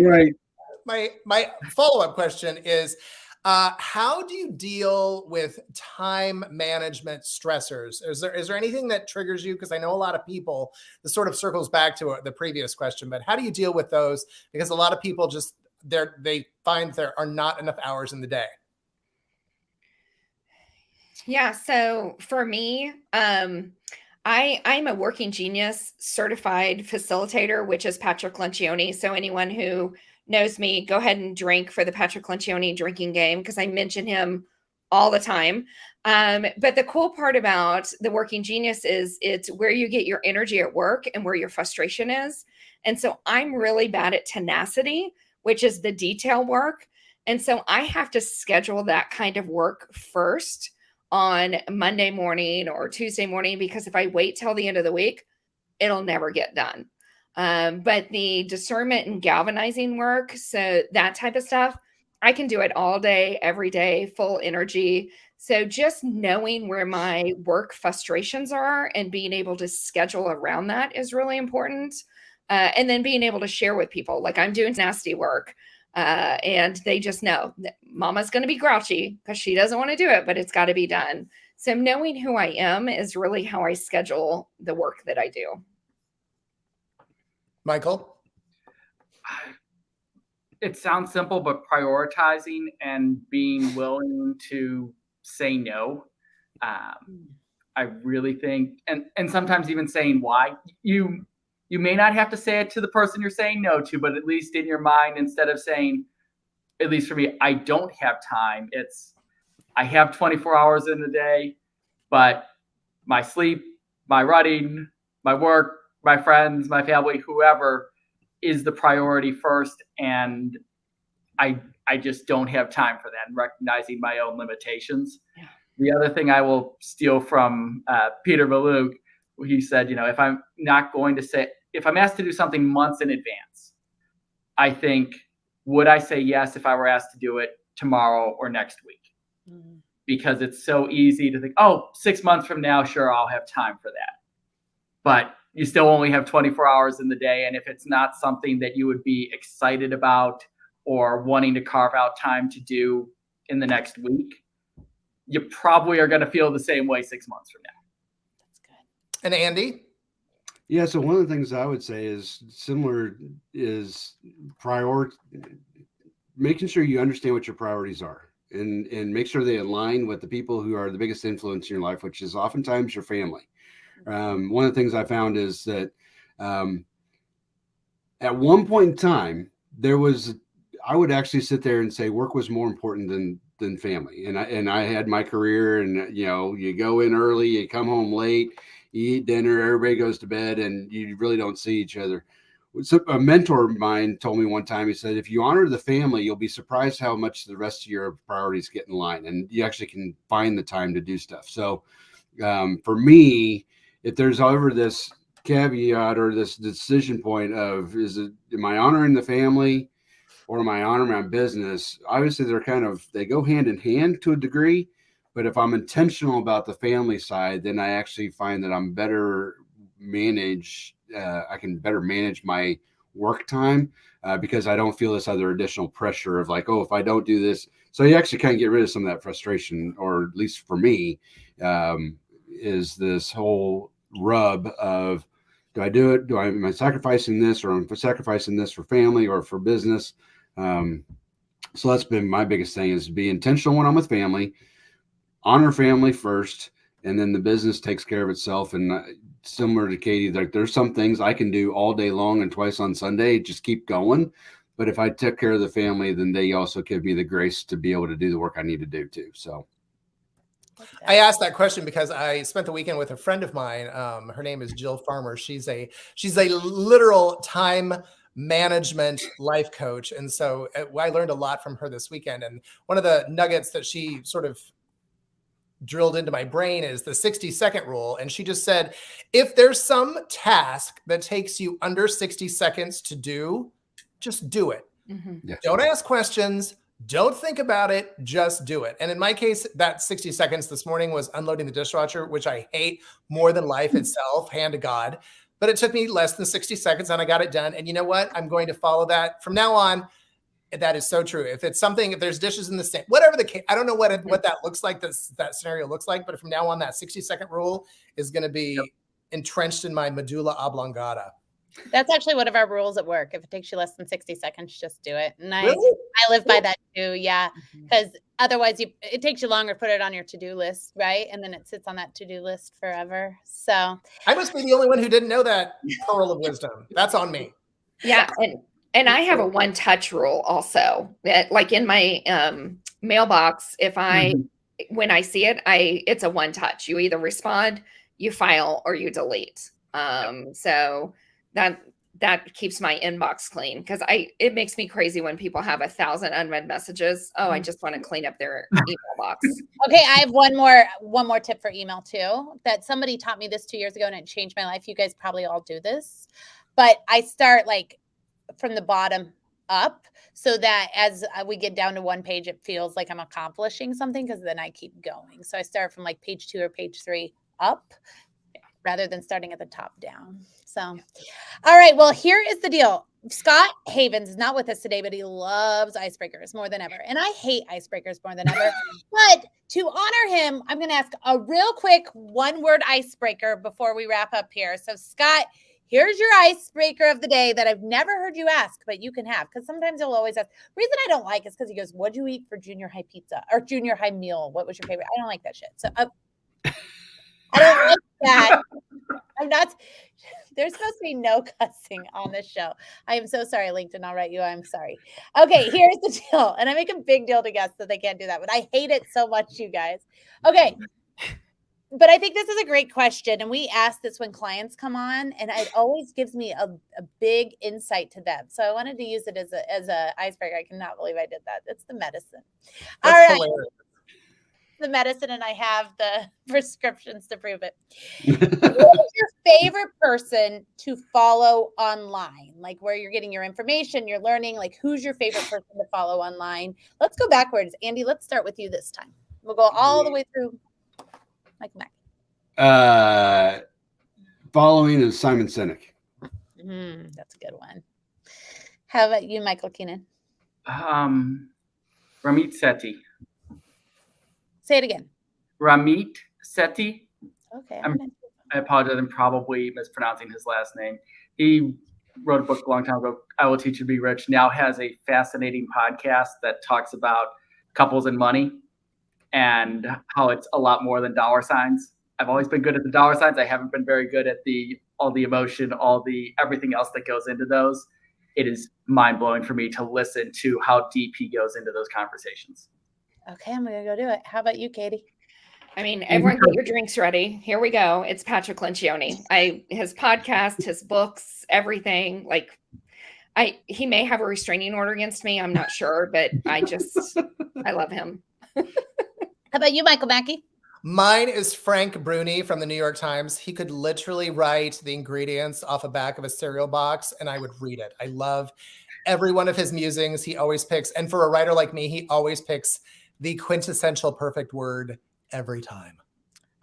Right. My follow-up question is, how do you deal with time management stressors? Is there anything that triggers you? Because I know a lot of people, this sort of circles back to the previous question, but how do you deal with those? Because a lot of people just, they find there are not enough hours in the day. Yeah. So for me, I'm a Working Genius certified facilitator, which is Patrick Lencioni. So anyone who knows me, go ahead and drink for the Patrick Lencioni drinking game, because I mention him all the time. But the cool part about the Working Genius is it's where you get your energy at work and where your frustration is. And so I'm really bad at tenacity, which is the detail work. And so I have to schedule that kind of work first on Monday morning or Tuesday morning, because if I wait till the end of the week, it'll never get done. But the discernment and galvanizing work, so that type of stuff, I can do it all day, every day, full energy. So just knowing where my work frustrations are and being able to schedule around that is really important. And then being able to share with people, like I'm doing nasty work. And they just know that Mama's going to be grouchy because she doesn't want to do it, but it's got to be done. So knowing who I am is really how I schedule the work that I do. Michael? It sounds simple, but prioritizing and being willing to say no. I I really think, and sometimes even saying why. You may not have to say it to the person you're saying no to, but at least in your mind, instead of saying, at least for me, I don't have time, it's I have 24 hours in the day, but my sleep, my running, my work, my friends, my family, whoever is the priority first. And I just don't have time for that, and recognizing my own limitations. Yeah. The other thing I will steal from Peter Maluk, he said, if I'm asked to do something months in advance, I think, would I say yes if I were asked to do it tomorrow or next week? Mm-hmm. Because it's so easy to think, 6 months from now, sure, I'll have time for that. But you still only have 24 hours in the day. And if it's not something that you would be excited about or wanting to carve out time to do in the next week, you probably are going to feel the same way 6 months from now. That's good. And Andy? Yeah, so one of the things I would say is similar is making sure you understand what your priorities are and make sure they align with the people who are the biggest influence in your life, which is oftentimes your family. One of the things I found is that at one point in time, I would actually sit there and say work was more important than family. And I had my career, and you go in early, you come home late, you eat dinner, everybody goes to bed, and you really don't see each other. So a mentor of mine told me one time, he said, if you honor the family, you'll be surprised how much the rest of your priorities get in line, and you actually can find the time to do stuff. So for me, if there's ever this caveat or this decision point of, am I honoring the family or am I honoring my business? Obviously, they go hand in hand to a degree, but if I'm intentional about the family side, then I actually find that I'm better manage. I can better manage my work time because I don't feel this other additional pressure of like, if I don't do this. So you actually kind of get rid of some of that frustration, or at least for me, is this whole rub of, do I do it? Am I sacrificing this, or am I sacrificing this for family or for business? So that's been my biggest thing, is be intentional when I'm with family, honor family first, and then the business takes care of itself. And similar to Katie, there's some things I can do all day long and twice on Sunday, just keep going. But if I take care of the family, then they also give me the grace to be able to do the work I need to do too. So I asked that question because I spent the weekend with a friend of mine. Her name is Jill Farmer. She's a literal time management life coach. And so I learned a lot from her this weekend. And one of the nuggets that she sort of drilled into my brain is the 60-second rule. And she just said, if there's some task that takes you under 60 seconds to do, just do it. Mm-hmm. Yeah. Don't ask questions. Don't think about it. Just do it. And in my case, that 60 seconds this morning was unloading the dishwasher, which I hate more than life itself, hand to God. But it took me less than 60 seconds and I got it done. And you know what? I'm going to follow that from now on. That is so true. If there's dishes in the sink, whatever the case, I don't know what that looks like, that scenario looks like, but from now on, that 60-second rule is going to be entrenched in my medulla oblongata. That's actually one of our rules at work. If it takes you less than 60 seconds, just do it. And really? I live by that too. Yeah. Because otherwise it takes you longer to put it on your to-do list, right? And then it sits on that to-do list forever. So I must be the only one who didn't know that pearl of wisdom. That's on me. Yeah. And I have a one-touch rule also. Like in my mailbox, when I see it, it's a one-touch. You either respond, you file, or you delete. So that keeps my inbox clean, because it makes me crazy when people have 1,000 unread messages. I just want to clean up their email box. Okay, I have one more tip for email too. That somebody taught me this 2 years ago, and it changed my life. You guys probably all do this, but I start from the bottom up, so that as we get down to one page, it feels like I'm accomplishing something, because then I keep going. So I start from page 2 or page 3 up, rather than starting at the top down. So, all right. Well, here is the deal. Scott Havens is not with us today, but he loves icebreakers more than ever. And I hate icebreakers more than ever. But to honor him, I'm going to ask a real quick one-word icebreaker before we wrap up here. So, Scott, here's your icebreaker of the day that I've never heard you ask, but you can have, because sometimes you'll always ask. The reason I don't like is because he goes, what'd you eat for junior high pizza or junior high meal? What was your favorite? I don't like that shit. So I don't like that. I'm not. There's supposed to be no cussing on this show. I am so sorry, LinkedIn. I'll write you. I'm sorry. Okay, here's the deal. And I make a big deal to guests that they can't do that, but I hate it so much, you guys. Okay. But I think this is a great question. And we ask this when clients come on, and it always gives me a big insight to them. So I wanted to use it as a icebreaker. I cannot believe I did that. It's the medicine. All right. Hilarious. The medicine, and I have the prescriptions to prove it. Who is your favorite person to follow online? Like where you're getting your information, you're learning, like who's your favorite person to follow online? Let's go backwards. Andy, let's start with you this time. We'll go all the way through Michael Mackie. Following is Simon Sinek. That's a good one. How about you, Michael Keenan? Ramit Sethi. Say it again. Ramit Sethi. Okay. I apologize. I'm probably mispronouncing his last name. He wrote a book a long time ago, I Will Teach You to Be Rich. Now has a fascinating podcast that talks about couples and money and how it's a lot more than dollar signs. I've always been good at the dollar signs. I haven't been very good at all the emotion, everything else that goes into those. It is mind-blowing for me to listen to how deep he goes into those conversations. Okay, I'm going to go do it. How about you, Katie? I mean, everyone get your drinks ready. Here we go. It's Patrick Lencioni. His podcast, his books, everything. Like, he may have a restraining order against me. I'm not sure, but I love him. How about you, Michael Mackie? Mine is Frank Bruni from the New York Times. He could literally write the ingredients off the back of a cereal box, and I would read it. I love every one of his musings. He always picks, and for a writer like me, he always picks the quintessential perfect word every time.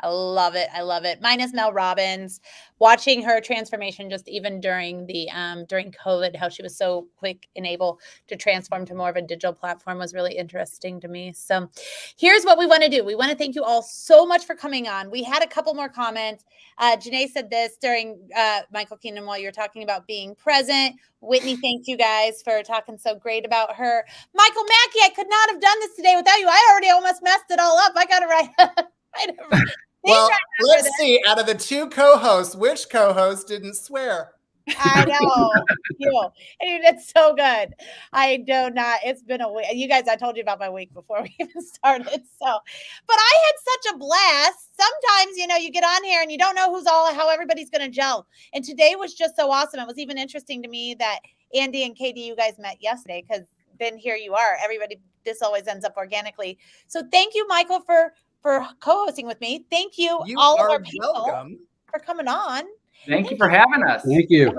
I love it. I love it. Mine is Mel Robbins. Watching her transformation just even during during COVID, how she was so quick and able to transform to more of a digital platform was really interesting to me. So here's what we want to do. We want to thank you all so much for coming on. We had a couple more comments. Janae said this during Michael Keenan while you're talking about being present. Whitney, thank you guys for talking so great about her. Michael Mackie, I could not have done this today without you. I already almost messed it all up. I got to write. Well, let's see. Out of the two co-hosts, which co-host didn't swear? I know. And it's so good. I do not. It's been a week. You guys, I told you about my week before we even started. So, but I had such a blast. Sometimes, you get on here and you don't know how everybody's going to gel. And today was just so awesome. It was even interesting to me that Andy and Katie, you guys met yesterday, because then here you are. This always ends up organically. So thank you, Michael, for co-hosting with me. Thank you all of our people for coming on. Thank you for having us. Thank you.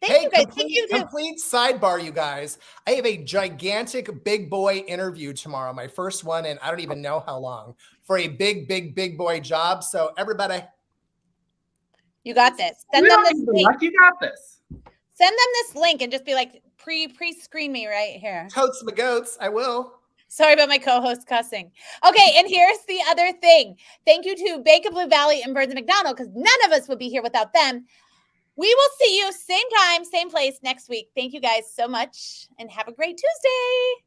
Thank you guys. Thank you. Complete sidebar, you guys. I have a gigantic big boy interview tomorrow. My first one in I don't even know how long for a big boy job. So everybody, you got this. Send them this link. You got this. Send them this link and just be like, pre-screen me right here. Totes my goats. I will. Sorry about my co-host cussing. Okay, and here's the other thing. Thank you to Bacon Blue Valley and Burns & McDonnell, because none of us would be here without them. We will see you same time, same place next week. Thank you guys so much, and have a great Tuesday.